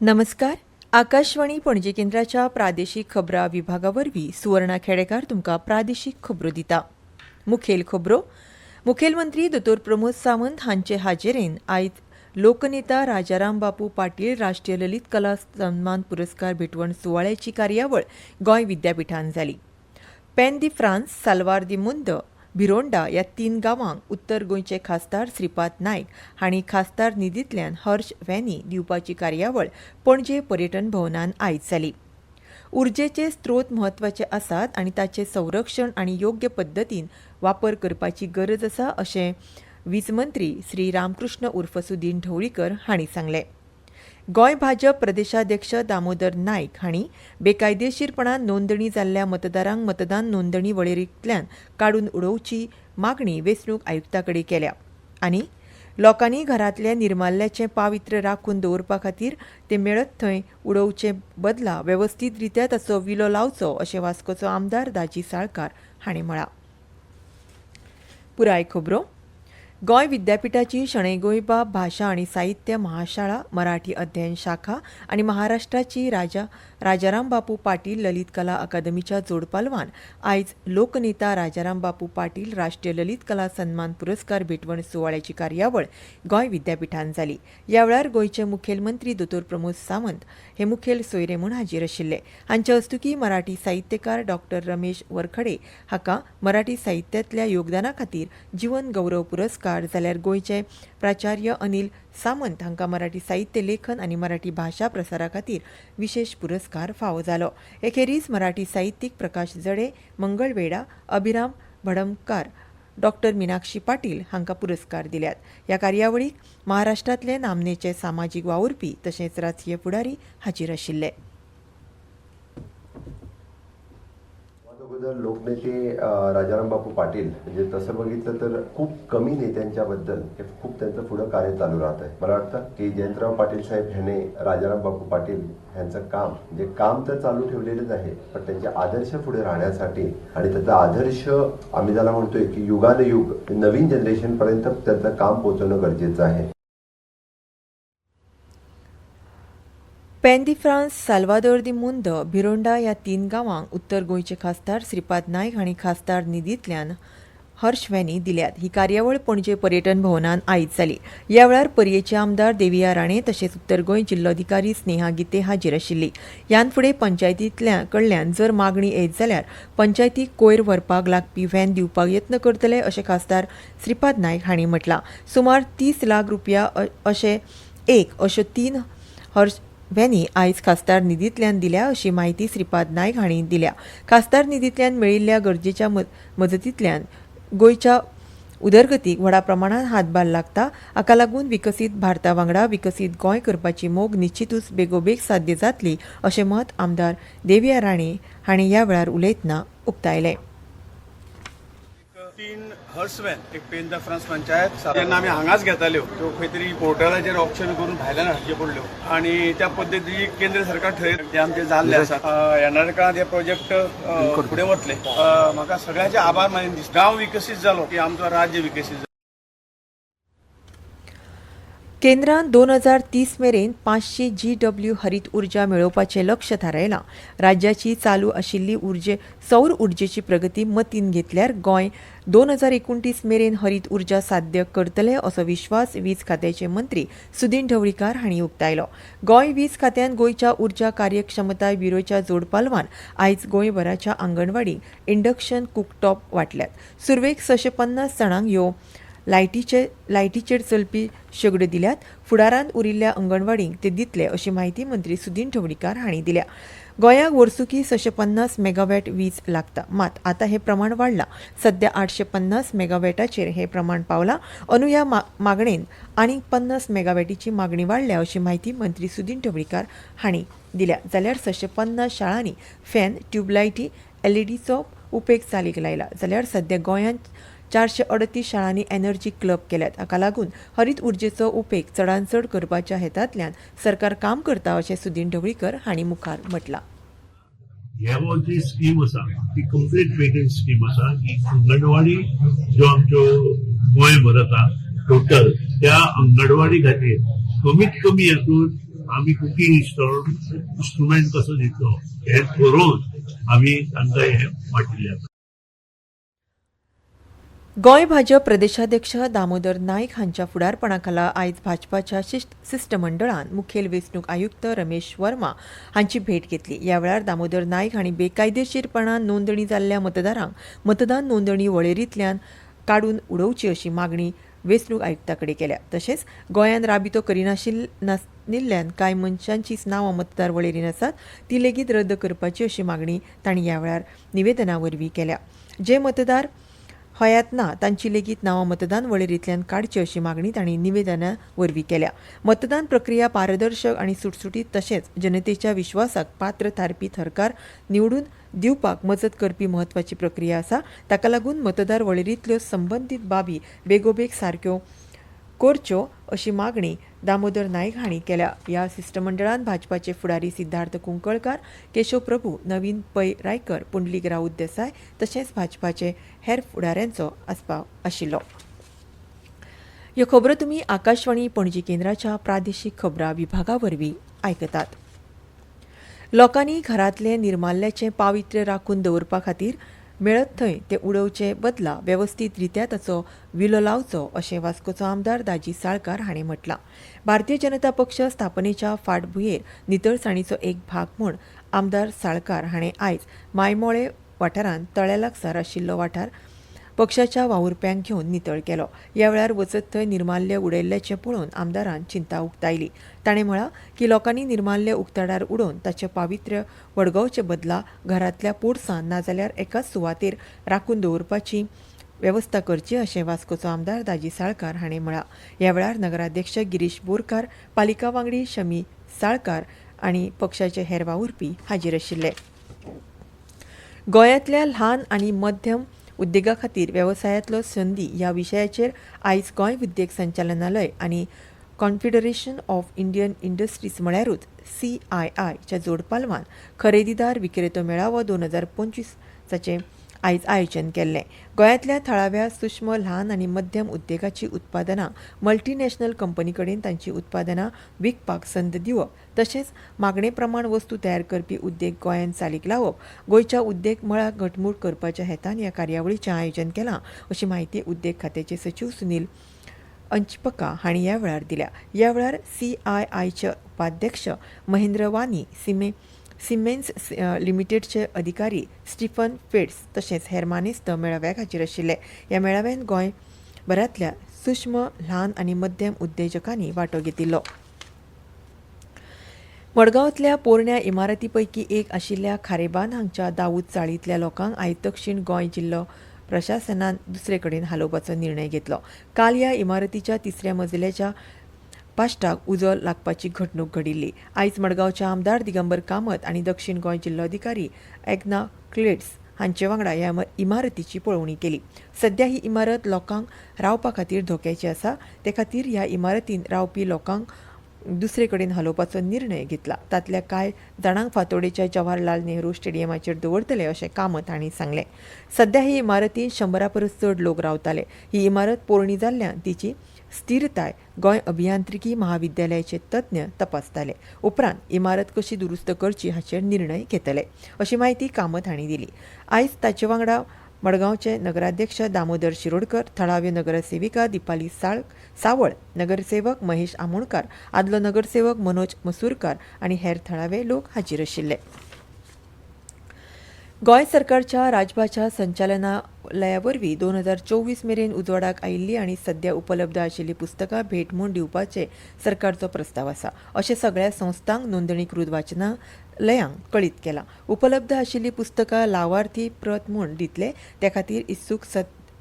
नमस्कार. आकाशवाणी पणजी केंद्राच्या प्रादेशीक खबरां विभागावरवीं सुवर्णा खेडेकार तुमकां प्रादेशीक खबरो दिता. मुखेल खबरो. मुखेलमंत्री दोतोर प्रमोद सावंत हांचे हाजेरेन आयज लोकनेता राजाराम बापू पाटील राष्ट्रीय ललित कला सन्मान पुरस्कार भेटवण सुवाळ्याची कार्यावळ गोंय विद्यापीठांत जाली. पेन दी फ्रांस, साल्वार दी मुंद, भिरोंडा ह्या 3 गांवांक उत्तर गोंयचे खासदार श्रीपाद नायक हांणी खासदार निधींतल्यान हर्ष व्हॅनी दिवपाची कार्यावळ पणजे पर्यटन भवनांत आयज जाली. उर्जेचे स्त्रोत म्हत्वाचे आसात आनी ताचे संरक्षण आनी योग्य पद्दतीन वापर करपाची गरज आसा अशें वीज मंत्री श्री रामकृष्ण उर्फ सुदीन ढवळीकर हांणी सांगलें. गोंय भाजप प्रदेशाध्यक्ष दामोदर नायक हांणी बेकायदेशीरपणान नोंदणी जाल्ल्या मतदारांक मतदान नोंदणी वळेरेंतल्यान काडून उडोवची मागणी वेंचणूक आयुक्ता कडेन केल्या आनी लोकांनी घरांतले निर्माल्याचें पावित्र्य राखून दवरपा खातीर ते मेळत थंय उडोवचे बदला वेवस्थीत रित्या ताचो विलो लावचो अशें वास्कोचो आमदार दाजी साळकार हांणी म्हळां. पुराय खबरो. गोंय विद्यापीठाची शणै गोंयबा भाशा आनी साहित्य महाशाळा, मराठी अध्ययन शाखा आनी महाराष्ट्राची राजाराम बापू पाटील ललित कला अकादमीच्या जोडपालवान आयज लोकनेता राजाराम बापू पाटील राष्ट्रीय ललित कला सन्मान पुरस्कार भेटवण सुवाळ्याची कार्यावळ गोंय विद्यापीठांत जाली. ह्या वेळार गोंयचे मुखेलमंत्री दोतोर प्रमोद सावंत हे मुखेल सोयरे म्हूण हाजीर आशिल्ले. हांचे हस्तुकीं मराठी साहित्यकार डॉक्टर रमेश वरखडे हाका मराठी साहित्यांतल्या योगदाना खातीर जीवन गौरव पुरस्कार जाल्यार गोंयचे प्राचार्य अनिल सामंत हांकां मराठी साहित्य लेखन आनी मराठी भाशा प्रसारा खातीर विशेष पुरस्कार फावो जालो. एखेरीज मराठी साहित्यीक प्रकाश जडे, मंगळवेढा, अभिराम भडमकार, डॉक्टर मिनाक्षी पाटील हांकां पुरस्कार दिल्यात. ह्या कार्यावळीक महाराष्ट्रांतले नामनेचे सामाजीक वावुरपी तशेंच राजकीय फुडारी हाजीर आशिल्ले. लोकनेते राजाराम बापू पाटील म्हणजे तसं बघितलं तर खूप कमी नेत्यांच्याबद्दल खूप त्यांचं पुढं कार्य चालू राहत आहे. मला वाटतं की जयंतराव पाटील साहेब ह्याने राजाराम बापू पाटील यांचं काम म्हणजे काम तर चालू ठेवलेलंच आहे, पण त्यांचे आदर्श पुढे राहण्यासाठी आणि त्याचा आदर्श आम्ही ज्याला म्हणतोय की युगानुयुग नवीन जनरेशन पर्यंत त्याचं काम पोहोचवणं गरजेचं आहे. पेन दी फ्रांस, साल्वादोर दी मुंद, भिरोंडा ह्या 3 गांवांक उत्तर गोंयचे खासदार श्रीपाद नायक हांणी खासदार निधींतल्यान हर्ष व्हॅनी दिल्यात. ही कार्यावळ पणजे पर्यटन भवनांत आयज जाली. ह्या वेळार पर्येचे आमदार देविया राणे तशेंच उत्तर गोंय जिल्लोधिकारी स्नेहा गिते हाजीर आशिल्ली. ह्यान फुडें पंचायतींतल्यान जर मागणी येत जाल्यार पंचायतीक कोयर व्हरपाक लागपी व्हॅन दिवपाक यत्न करतले अशें खासदार श्रीपाद नायक हांणी म्हटलां. सुमार 30 लाख रुपया अश्यो 3 हर्ष व्हॅनी आयज खासदार निधींतल्यान दिल्या अशी माहिती श्रीपाद नायक हांणी दिल्या. खासदार निधींतल्यान मेळिल्ल्या गरजेच्या मजतींतल्यान गोंयच्या उदरगतीक व्हडा प्रमाणात हातभार लागता. हाका लागून विकसीत भारता वांगडा विकसीत गोंय करपाची मोग निश्चितूच बेगोबेग साध्य जातली अशें मत आमदार देविया राणे हांणी ह्या वेळार उलयतना उक्तायलें. 3 हर्सवॅन एक पेन द फ्रांस पंचायत जेन्ना आमी हांगाच घेताल्यो त्यो खंय तरी पोर्टलाचेर ऑप्शन करून भायल्यान हाडच्यो पडल्यो आनी त्या पद्दतीन केंद्र सरकार थंय ते आमचे जाल्ले आसा. येणाऱ्या काळात हे प्रोजेक्ट फुडें वतले. म्हाका सगळ्यांचे आभार मानून दिसता. गांव विकसीत जालो की आमचो राज्य विकसीत जालो. केंद्रान 2030 मेरेन 500 GW हरीत उर्जा मेळोवपाचें लक्ष्य थारायलां. राज्याची चालू आशिल्ली सौर उर्जेची प्रगती मतीन घेतल्यार गोंय 2029 मेरेन हरीत उर्जा साध्य करतले असो विश्वास वीज खात्याचे मंत्री सुदीन ढवळीकार हांणी उक्तायलो. गोंय वीज खात्यान गोंयच्या उर्जा कार्यक्षमताय ब्युरोच्या जोडपालवान आयज गोंयभराच्या आंगणवाडीक इंडक्शन कुकटॉप वाटल्यात. सुरवेक 650 जाणांक ह्यो लायटीचेर चलपी शेगड्यो दिल्यात. फुडारांत उरिल्ल्या अंगणवाडींक ते दितले अशी माहिती मंत्री सुदीन ढवळीकार हांणी दिल्या. गोंयाक वर्सुकी 650 मेगावॅट वीज लागता, मात आतां हे प्रमाण वाडलां. सध्या 850 मेगावॅटाचेर हे प्रमाण पावलां. अंदू ह्या मागणेन आनीक 50 मेगावॅटीची मागणी वाडल्या अशी माहिती मंत्री सुदीन ढवळीकार हांणी दिल्या. जाल्यार 650 शाळांनी फॅन, ट्यूबलायटी, LEDचो उपेग चालीक लायला. जाल्यार सध्या गोंयांत 438 शाळांनी एनर्जी क्लब केल्यात. हाका लागून हरीत उर्जेचो उपेग चडांत चड करपाच्या हेतांतल्यान सरकार काम करता अशें सुदीन ढवळीकर हांणी मुखार म्हटलां. ह्या जी स्कीम आसा ती कंप्लीट मेंटेनन्स स्कीम आसा. ही अंगणवाडी ज्यो आमच्यो गोंयभर आसा टोटल त्या अंगणवाडी खातीर कमीत कमी हातूंत आम्ही कुकिंग इन्स्ट्रुमेंट कसं दितलो हे ठरवून आम्ही तांकां हे वाटिल्ले. गोंय भाजप प्रदेशाध्यक्ष दामोदर नायक हांच्या फुडारपणाखाला आयज भाजपाच्या शिष्टमंडळान मुखेल वेंचणूक आयुक्त रमेश वर्मा हांची भेट घेतली. ह्या वेळार दामोदर नायक हांणी बेकायदेशीरपणान नोंदणी जाल्ल्या मतदारांक मतदान नोंदणी वळेरींतल्यान काडून उडोवची अशी मागणी वेंचणूक आयुक्ता कडेन केल्या. तशेंच गोंयान राबितो करिनाशिल्ल्यान कांय मनशांचीच नांवां मतदार वळेरींत आसात ती लेगीत रद्द करपाची अशी मागणी तांणी ह्या वेळार निवेदना वरवीं केल्या. जे मतदार हयात ना तांची लेगीत नांवां मतदान वळेरींतल्यान काडची अशी मागणी तांणी निवेदना वरवीं केल्या. मतदान प्रक्रिया पारदर्शक आनी सुटसुटीत तशेंच जनतेच्या विश्वासाक पात्र थारपी सरकार निवडून दिवपाक मजत करपी म्हत्वाची प्रक्रिया आसा. ताका लागून मतदार वळेरींतल्यो संबंदीत बाबी बेगोबेग सारक्यो करच्यो अशी मागणी दामोदर नायक हांणी केल्या. ह्या शिष्टमंडळान भाजपाचे फुडारी सिद्धार्थ कुंकळकार, केशव प्रभू, नवीन पै रायकर, पुंडलीक राऊत देसाय तशेंच भाजपाचे हेर फुडाऱ्यांचो आस्पाव आशिल्लो. ह्यो खबरो तुमी आकाशवाणी पणजी केंद्राच्या प्रादेशीक खबरां विभागा वरवीं आयकतात. लोकांनी घरांतले निर्माल्याचें पावित्र्य राखून दवरपा खातीर मेळत थंय ते उडोवचे बदला वेवस्थीत रित्या ताचो विलो लावचो अशें वास्कोचो आमदार दाजी साळकार हाणें म्हटलां. भारतीय जनता पक्ष स्थापनेच्या फाटभुंयेर नितळसाणीचो एक भाग म्हूण आमदार साळकार हाणें आयज मायमोळे वाठारांत तळ्या लागसार आशिल्लो वाठार पक्षाच्या वावुरप्यांक घेवन नितळ केलो. ह्या वेळार वचत थंय निर्माल्य उडयल्ल्याचें पळोवन आमदारान चिंता उक्तायली. ताणें म्हळां की लोकांनी निर्माल्य उक्ताडार उडोवन ताचें पावित्र्य वडगावचे बदला घरांतल्या पोरसांत नाजाल्यार एकाच सुवातेर राखून दवरपाची वेवस्था करची अशें वास्कोचो आमदार दाजी साळकार हाणें म्हळां. ह्या वेळार नगराध्यक्ष गिरीश बोरकार, पालिका वांगडी शमी साळकार आनी पक्षाचे हेर वावुरपी हाजीर आशिल्ले. गोंयांतल्या ल्हान आनी मध्यम उद्देगा खातीर वेवसायांतलो संदी ह्या विशयाचेर आयज गोंय उद्देग संचालनालय आनी कॉन्फिडरेशन ऑफ इंडियन इंडस्ट्रीज म्हळ्यारूच CII च्या जोड पालवान खरेदीदार विक्रेतो मेळावो 2025 आयज आयोजन केल्लें. गोंयांतल्या थळाव्या सूक्ष्म ल्हान आनी मध्यम उद्देगाची उत्पादनां मल्टीनॅशनल कंपनी कडेन तांची उत्पादनां विकपाक संद दिवप तशेंच मागणे प्रमाण वस्तू तयार करपी उद्देग गोंयांत चालीक लावप गोंयच्या उद्देग मळाक घटमूट करपाच्या हेतान ह्या कार्यावळीचें आयोजन केलां अशी माहिती उद्देग खात्याचे सचिव सुनील अंचपका हांणी ह्या वेळार दिल्या. ह्या वेळार CIIचे उपाध्यक्ष महेंद्र वानी, सिमेन्स लिमिटेडचे अधिकारी स्टीफन फेड्स तशेंच हेर मानेस्त मेळाव्याक हाजीर आशिल्ले. ह्या मेळाव्यान गोंयभरांतल्या सूक्ष्म ल्हान आनी मध्यम उद्देजकांनी वांटो घेतिल्लो. मडगांवांतल्या पोरण्या इमारती पैकी एक आशिल्ल्या खारेबान हांगच्या दाऊद चाळींतल्या लोकांक आयज दक्षिण गोंय जिल्लो प्रशासनान दुसरे कडेन हालोवपाचो निर्णय घेतलो. काल ह्या इमारतीच्या 3ऱ्या मजल्याच्या पाश्टाक उजो लागपाची घडणूक घडिल्ली. आयज मडगांवच्या आमदार दिगंबर कामत आनी दक्षिण गोंय जिल्लोधिकारी एग्ना क्लेड्स हांचे वांगडा ह्या इमारतीची पळोवणी केली. सध्या ही इमारत लोकांक रावपा खातीर धोक्याची आसा. ते खातीर ह्या इमारतींत रावपी लोकांक दुसरे कडेन हलोवपाचो निर्णय घेतला. तांतल्या कांय जाणांक फातोडेच्या जवाहरलाल नेहरू स्टेडियमाचेर दवरतले अशें कामत हांणी सांगलें. सध्या ही इमारतींत 100 परस चड लोक रावताले. ही इमारत पोरणी जाल्ल्यान तिची स्थिरताय गोंय अभियांत्रिकी महाविद्यालयाचे तज्ञ तपासताले. उपरांत इमारत कशी दुरुस्त करची हाचेर निर्णय घेतले अशी माहिती कामत हांणी दिली. आयज ताचे वांगडा मडगांवचे नगराध्यक्ष दामोदर शिरोडकर, थळाव्यो नगरसेविका दिपाली सावळ, नगरसेवक महेश आमोणकार, आदलो नगरसेवक मनोज मसूरकार आनी हेर थळावे लोक हाजीर आशिल्ले. गोंय सरकारच्या राजभाषा संचालनालया वरवीं 2024 मेरेन उजवाडाक आयिल्ली आनी सध्या उपलब्ध आशिल्लीं पुस्तकां भेट म्हूण दिवपाचे सरकारचो प्रस्ताव आसा अशें सगळ्या संस्थांक नोंदणीकृत वाचनालयांक कळीत केलां. उपलब्ध आशिल्लीं पुस्तकां लावार्थी प्रत म्हूण दितले ते खातीर इत्सूक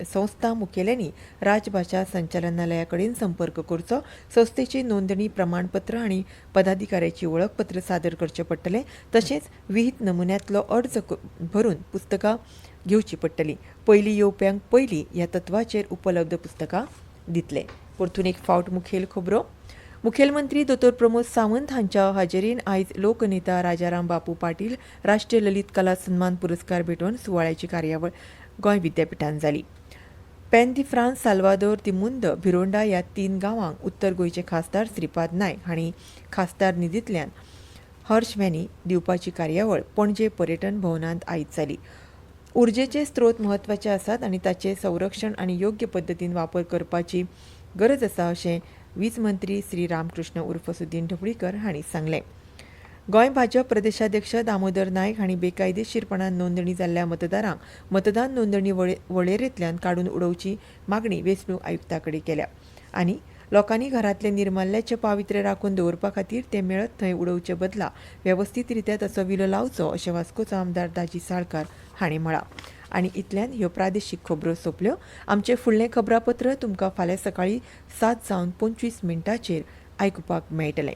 संस्था मुखेल्यांनी राजभाषा संचालनालया कडेन संपर्क करचो. संस्थेची नोंदणी प्रमाणपत्र आनी पदाधिकाऱ्याची वळखपत्र सादर करचें पडटलें. तशेंच विहित नमुन्यांतलो अर्ज भरून पुस्तकां घेवची पडटलीं. पयलीं येवप्यांक पयलीं ह्या तत्वाचेर उपलब्ध पुस्तकां दितले. परतून एक फावट मुखेल खबरो. मुखेलमंत्री दोतोर प्रमोद सावंत हांच्या हाजेरीन आयज लोकनेता राजाराम बापू पाटील राष्ट्रीय ललीत कला सन्मान पुरस्कार भेटोवन सुवाळ्याची कार्यावळ गोंय विद्यापिठांत जाली. पेन दी फ्रांस, साल्वादोर दी मुंद, भिरोंडा ह्या 3 गांवांक उत्तर गोंयचे खासदार श्रीपाद नायक हांणी खासदार निधींतल्यान हर्ष व्हॅनी दिवपाची कार्यावळ पणजे पर्यटन भवनांत आयज जाली. उर्जेचे स्त्रोत म्हत्वाचे आसात आनी ताचे संरक्षण आनी योग्य पद्दतीन वापर करपाची गरज आसा अशें वीज मंत्री श्री रामकृष्ण उर्फ सुदीन ढवळीकर हांणी सांगलें. गोंय भाजप प्रदेशाध्यक्ष दामोदर नायक हांणी बेकायदेशीरपणान नोंदणी जाल्ल्या मतदारांक मतदान नोंदणी वळेरेंतल्यान काडून उडोवची मागणी वेंचणूक आयुक्ता कडेन केल्या आनी लोकांनी घरांतले निर्माल्याचे पावित्र्य राखून दवरपा खातीर ते मेळत थंय उडोवचे बदला वेवस्थीत रित्या ताचो विलो लावचो अशें वास्कोचो आमदार दाजी साळकार हांणी म्हळां. आनी इतल्यान ह्यो प्रादेशीक खबरो सोंपल्यो. आमचें फुडलें खबरापत्र तुमकां फाल्यां सकाळीं 7:25 आयकुपाक मेळटलें.